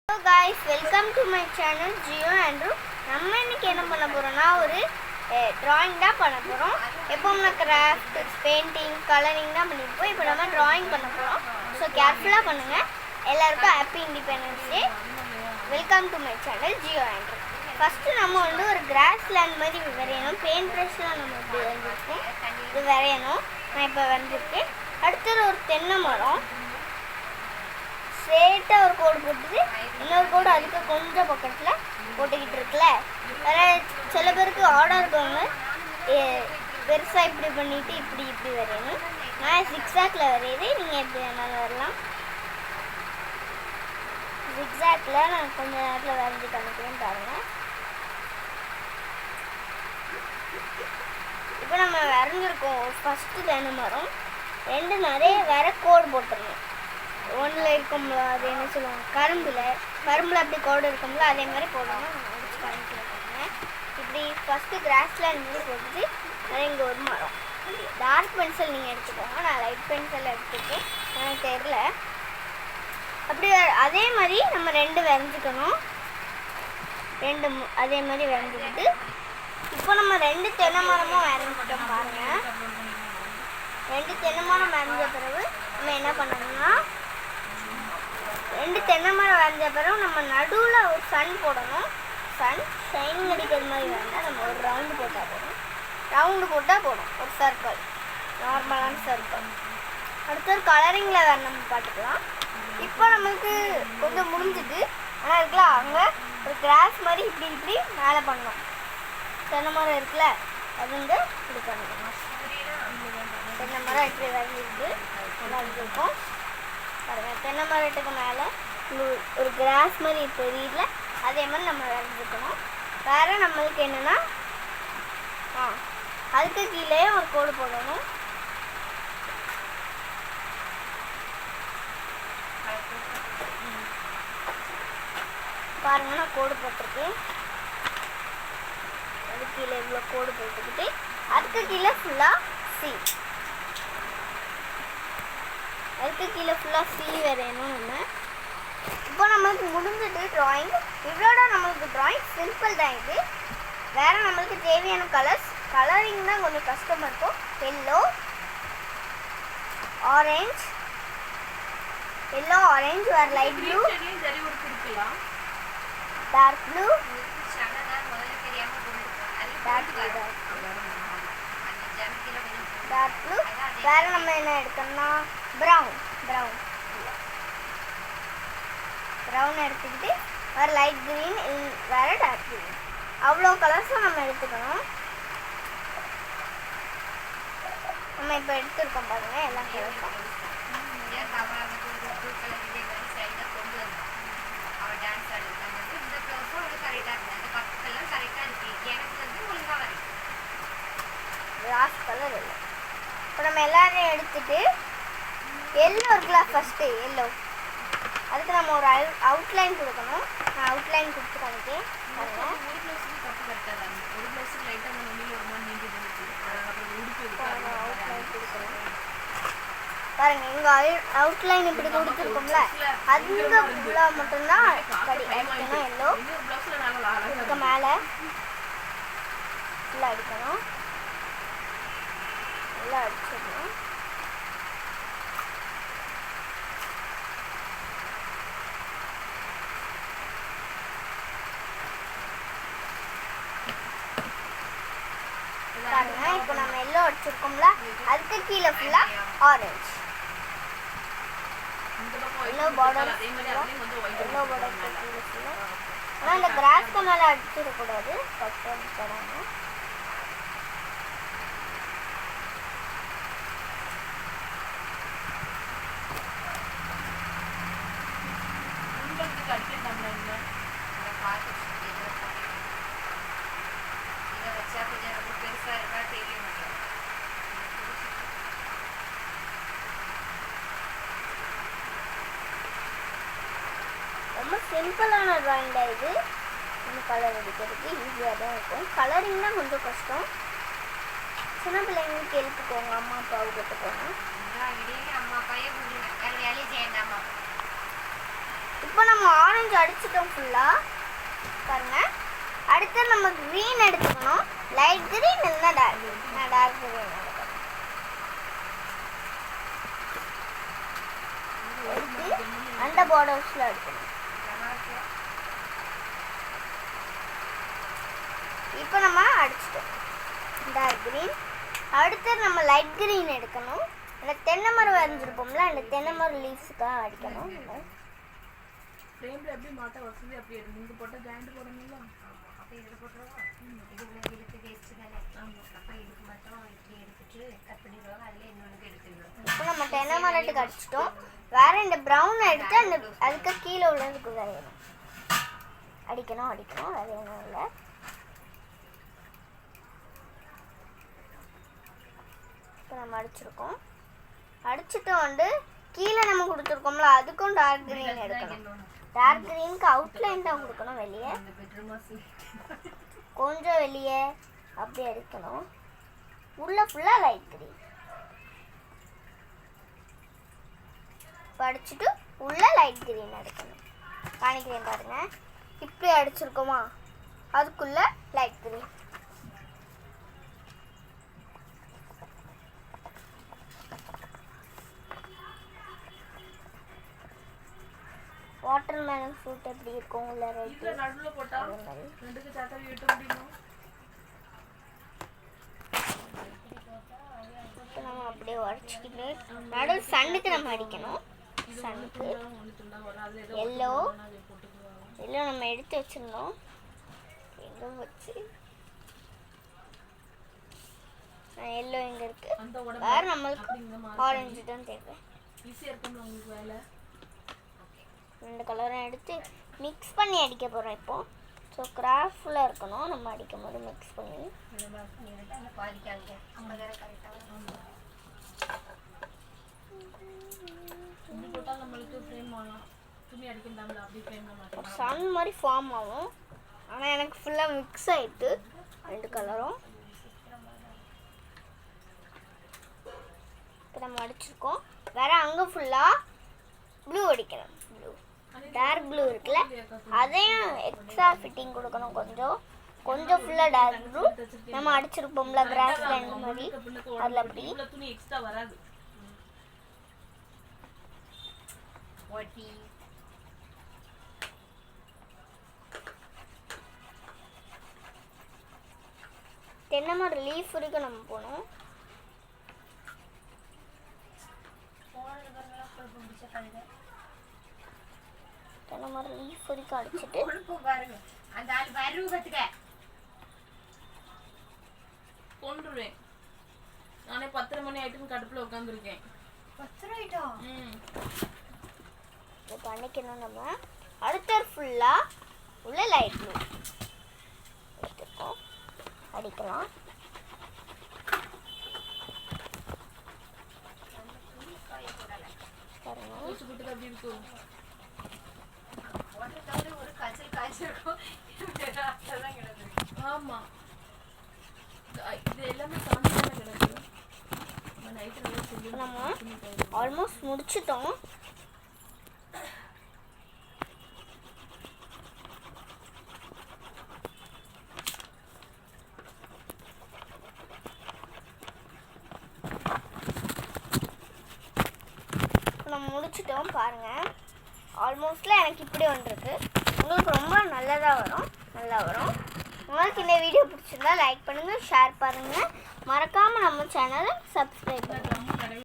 Hello guys, welcome to my channel Gio Andrew. நம்ம இன்னைக்கு என்ன பண்ண போறோம்னா ஒரு drawing தான் பண்ண போறோம். எப்பவுமே கிராஃப்ட், பெயிண்டிங், கலரிங் தான் பண்ணிருப்போம். இப்போ நம்ம drawing பண்ண போறோம். So கேர்ஃபுல்லா பண்ணுங்க. எல்லாருக்கும் happy independence day. Welcome to my channel Gio Andrew. First நம்ம வந்து ஒரு கிராஸ் லேண்ட் மாதிரி வரையணும். பெயிண்ட் பிரஷ்ல நம்ம இப்படி வரைஞ்சிருக்கோம். இது வரையணும். நான் இப்போ வரைஞ்சிருக்கேன். அடுத்தது ஒரு தென்னை மரம். ஸ்ட்ரெயிட்டாக ஒரு கோடு போட்டுட்டு இன்னொரு கோடு அதுக்கு கொஞ்சம் பக்கத்தில் போட்டுக்கிட்டு இருக்குல்ல. வேறு சில பேருக்கு ஆர்டர் இருக்கவங்க பெருசாக இப்படி பண்ணிவிட்டு இப்படி வரையணும். நான் ஜிக்ஸாக்ல வரையுது, நீங்கள் எப்படி வேணாலும் வரலாம். ஜிக்ஸாக்ல நான் கொஞ்சம் நேரத்தில் வரைஞ்சி காமிக்கிறேன்னு பாருங்கள். இப்போ நம்ம வரைஞ்சிருக்கோம். ஃபஸ்ட்டு தென்னை மரம், ரெண்டு நிறைய வேற கோடு போட்டுருணும். ஒன்றில் இருக்கும்ல அது என்ன சொல்லுவாங்க, கரும்பில் அப்படி கோடு இருக்கும்ல, அதே மாதிரி போடணும். நான் அடிச்சு காமிக்கிறேன். இப்படி ஃபஸ்ட்டு கிராஸ்லேண்ட் மாதிரி போட்டுட்டு அது இங்கே ஒரு மரம். டார்க் பென்சில் நீங்கள் எடுத்துக்கோங்க, நான் லைட் பென்சில் எடுத்துக்கேன், எனக்கு தெரியல. அப்படி அதே மாதிரி நம்ம ரெண்டு வரைஞ்சிக்கணும். அதே மாதிரி வரைஞ்சிக்கிட்டு இப்போ நம்ம ரெண்டு தென்னை மரமும் வரைஞ்சிட்டோம் பாருங்கள். ரெண்டு தென்னை மரம் வரைஞ்ச பிறகு நம்ம என்ன பண்ணணும்னா, ரெண்டு தென்னை மரம் வரைஞ்ச பிறகு நம்ம நடுவில் ஒரு சன் போடணும். சன் ஷைனிங் அடிக்கிற மாதிரி வேண்டாம், நம்ம ஒரு ரவுண்டு போட்டால் போடும். ஒரு சர்க்கிள், நார்மலான சர்க்கிள். அடுத்து ஒரு கலரிங்கில் வேறு நம்ம பார்த்துக்கலாம். இப்போ நம்மளுக்கு கொஞ்சம் முடிஞ்சுது, ஆனால் இருக்குல்ல அங்கே ஒரு கிராஸ் மாதிரி இப்படி மேலே பண்ணணும். தென்னை மரம் இருக்குல்ல அது வந்து இப்படி பண்ணணும். தென்னை மரம் இப்படி வரைஞ்சிருக்கு நல்லா இருக்கும் பாருங்கள். தென்னை மரத்துக்கு மேலே ஒரு கிராஸ் மாதிரி தெரியுதுல, அதே மாதிரி நம்ம வரைஞ்சிக்கணும். வேறு நம்மளுக்கு என்னென்னா அதுக்கு கீழே ஒரு கோடு போடணும். பாருங்கள், நான் கோடு போட்டிருக்கேன். அது கீழே இவ்வளோ கோடு போட்டுக்கிட்டு அதுக்கு கீழே ஃபுல்லாக சி, அதுக்கு கீழே ஃபுல்லாக சி வரையணும் நம்ம. இப்போ நம்மளுக்கு முடிஞ்சிட்டு ட்ராயிங். இவ்வளோட நம்மளுக்கு ட்ராயிங் சிம்பிள் தான். இது வேறு நம்மளுக்கு தேவையான கலரிங் தான் கொஞ்சம் கஷ்டமாக இருக்கும். எல்லோ ஆரஞ்சு வேறு லைட் ப்ளூ, டார்க் ப்ளூ, வேறு நம்ம என்ன எடுக்கணும்னா ப்ரௌன் எடுத்துக்கிட்டு வேறு லைட் க்ரீன், வேறு டார்க் க்ரீன், அவ்வளோ கலர்ஸும் நம்ம எடுத்துக்கணும். நம்ம இப்போ எடுத்துருக்கோம் பாருங்கள் எல்லா கலர்ஸும். Last colour yellow. இப்போ நம்ம எல்லாரையும் எடுத்துட்டு எல்லோ இருக்குல்ல, ஃபஸ்ட்டு எல்லோ, அதுக்கு நம்ம ஒரு அவுட்லைன் கொடுக்கணும். நான் அவுட்லைன் கொடுத்து காமிக்கேன் பாருங்கள். அவுட்லைன் கொடுக்கணும் பாருங்கள். இங்கே அவுட்லைன் இப்படி கொடுத்துருக்கோம்ல, அதுங்க ஃபுல்லாக மட்டும்தான் அடிக்கணும். எல்லோ இதுக்கு மேலே ஃபுல்லாக அடிக்கணும். நல்லா அடிச்சிடணும். பாருங்க, இப்போ நம்ம எல்லோ அடிச்சிருக்கோம்ல, அதுக்கு கீழே ஃபுல்லாக ஆரஞ்சு. எல்லோ பார்டர் கீழே ஃபுல்லாக. ஆனால் இந்த கிராஸ்க்கு மேலே அடிச்சிடக்கூடாது, ஃபஸ்ட்டு அடிச்சிடாங்க. ரொம்ப சிம்பிளான ட்ராயிங் தான் இது. இன்னும் கலர் அடிக்கிறதுக்கு ஈஸியாக தான் இருக்கும். கலரிங் தான் கொஞ்சம் கஷ்டம். சின்ன பிள்ளைங்களுக்கு எழுத்துக்கோங்க, அம்மா அப்பாவை கேட்டுக்கோங்க. இப்போ நம்ம ஆரஞ்சு அடிச்சிட்டோம் ஃபுல்லாக பாருங்க. அடுத்து நம்ம க்ரீன் எடுத்துக்கணும். லைட் க்ரீன் இல்லைன்னா டார்க் க்ரீன். நான் டார்க் க்ரீன் எடுக்கிறேன். எடுத்து அந்த பார்டர்ஸில் எடுக்கணும். இப்போ நம்ம அடிச்சிட்டோம் டார்க் க்ரீன். அடுத்து நம்ம லைட் க்ரீன் எடுக்கணும். அந்த தென்னை மரம் வரைஞ்சிருப்போம்ல, அந்த தென்னை மரம் லீவ்ஸுக்காக அடிக்கணும். ஃப்ரேம்ல எப்படி மாட்ட வசதி அப்படி முங்க போட்டா ஜாயிண்ட் போடணும்ல. அப்ப இது போட்டுறவா இதுக்கு வேஸ்ட் தானே. ஆமா அப்ப இதுக்கு மட்டும் இப்படி எடுத்துட்டு கட் பண்ணிடுவாங்க. அதுல இன்னொன்னு எடுத்துடுவோம். இப்போ நம்ம தென்னை மரத்துக்கு அடிச்சிட்டோம். வேற இந்த ப்ரௌன் எடுத்து அந்த அதுக்கு கீழே உள்ளதுக்கு வரையணும். அடிக்கணும் வேற ஒன்றும் இல்லை. இப்போ நம்ம அடிச்சிருக்கோம். அடிச்சுட்டு வந்து கீழே நம்ம கொடுத்துருக்கோம்ல, அதுக்கும் டார்க் க்ரீன் எடுக்கணும். டார்க் க்ரீனுக்கு அவுட்லைன் தான் கொடுக்கணும். வெளியே கொஞ்சம் வெளியே அப்படி எடுக்கணும். உள்ள ஃபுல்லாக லைட் க்ரீன். இப்போ அடிச்சுட்டு உள்ள லைட் க்ரீன் எடுக்கணும். காணிக்கிறேன் பாருங்க. இப்படி அடிச்சிருக்கோமா, அதுக்குள்ள லைட் க்ரீன். வாட்டர்மெலன் ஃப்ரூட் எப்படி இருக்கும் உள்ள ரைட் நடுவுல போட்டா ரெண்டுக்கு சாத்தா விட்டு முடியும். இப்போ நம்ம அப்படியே உடச்சிக்கிட்டு நடு சன்னுக்கு நம்ம அடிக்கணும். சன்னுக்கு எல்லோ நம்ம எடுத்து வச்சிருந்தோம். எல்லோ வச்சு எல்லோ எங்க இருக்கு? வேற நம்மளுக்கு ஆரஞ்சு தான் தேவை. ஈஸியா இருக்கும் உங்களுக்கு வேலை. ரெண்டு கலரும் எடுத்து மிக்ஸ் பண்ணி அடிக்க போகிறோம் இப்போ. ஸோ கிராஃப்டில் இருக்கணும் நம்ம அடிக்கும் போது மிக்ஸ் பண்ணி. சன் மாதிரி ஃபார்ம் ஆகும். ஆனால் எனக்கு ஃபுல்லாக மிக்ஸ் ஆகிட்டு ரெண்டு கலரும். இப்போ நம்ம அடிச்சிருக்கோம். வேற அங்கே ஃபுல்லாக ப்ளூ அடிக்கணும். டார்க் ப்ளூ இருக்குல்ல, அதையும் எக்ஸ்ட்ரா ஃபிட்டிங் கொடுக்கணும். கொஞ்சம் ஃபுல்லாக டார்க் ப்ளூ நம்ம அடிச்சிருப்போம்ல கிராஸ் லேண்ட் மாதிரி, அதில் அப்படி துணி எக்ஸ்ட்ரா வராது. தென்னை மரம் லீஃப் வரைக்கும் நம்ம போகணும். தென்னை மரம் லீஃப் வரைக்கும் அடிச்சுட்டு கொண்டுருவேன். நானே 10:30 மணி ஆயிட்டுன்னு கடுப்புல உட்காந்துருக்கேன். இப்போ பண்ணிக்கணும். நம்ம அடுத்த ஃபுல்லாக உள்ள லைட் ப்ளூ எடுத்துக்கோம், அடிக்கலாம். ஆமா இது எல்லாமே சாந்தியான கிடக்கு. நம்ம ஆல்மோஸ்ட் முடிச்சிட்டோம். நம்ம முடிச்சிட்டோம் பாருங்க. ஆல்மோஸ்ட்ல எனக்கு இப்படி வந்துருக்கு. உங்களுக்கு ரொம்ப நல்லா வரும். உங்களுக்கு இந்த வீடியோ பிடிச்சிருந்தா லைக் பண்ணுங்கள், ஷேர் பண்ணுங்கள். மறக்காமல் நம்ம சேனலை சப்ஸ்கிரைப் பண்ணுங்கள்.